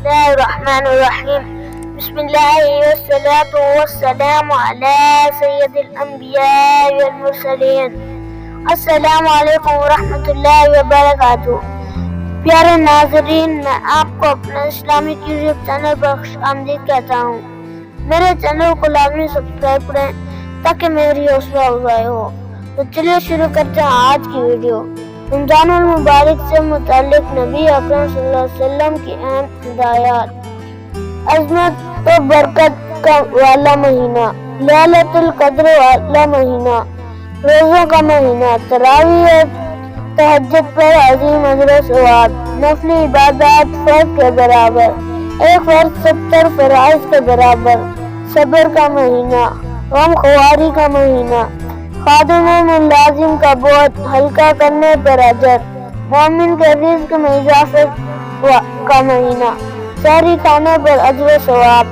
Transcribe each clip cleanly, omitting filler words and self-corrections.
الله الرحمن الرحیم بسم اللہ والصلاة والسلام علی سید الانبیاء والمرسلین۔ السلام علیکم ورحمۃ اللہ وبرکاتہ۔ پیارے ناظرین، میں آپ کو اپنا اسلامک یوٹیوب چینل پر خوش آمدید کہتا ہوں۔ میرے چینل کو لازمی سبسکرائب کریں تاکہ میری حوصلہ افزائی ہو۔ تو چلیے شروع کرتے ہیں آج کی ویڈیو۔ رمضان المبارک سے متعلق نبی اکرم صلی اللہ علیہ وسلم کی اہم ہدایات۔ عظمت و برکت کا والا مہینہ، لیلۃ القدر والا مہینہ، روزوں کا مہینہ، تراویح اور تہجد پر عظیم اجر و ثواب، نفلی عبادات فرض کے برابر، ایک فرض 70 فرائض کے برابر، صبر کا مہینہ، غم خواری کا مہینہ، خادم و ملازم کا بوجھ ہلکا کرنے پر اجر، مومن کے رزق میں اضافت کا مہینہ، سحری کھانے پر اجر و ثواب،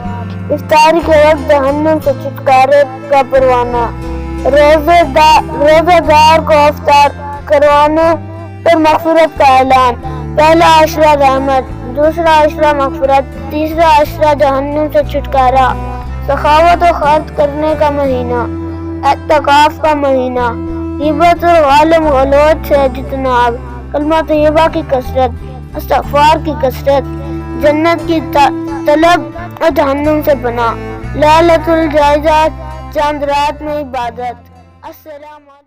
افطاری کے وقت جہنم سے چھٹکارے کا پروانہ، روزہ دار کو افطار کروانے پر مغفرت کا اعلان، پہلا عشرہ رحمت، دوسرا عشرہ مغفرت، تیسرا عشرہ جہنم سے چھٹکارا، سخاوت و خرچ کرنے کا مہینہ، اعتکاف کا مہینہ، غیبت اور غالب غلوت سے اجتناب، کلمہ طیبہ کی کثرت، استغفار کی کثرت، جنت کی طلب اور جہنم سے پناہ، لیلۃ الجائزہ، چاند رات میں عبادت۔ السلام علیکم۔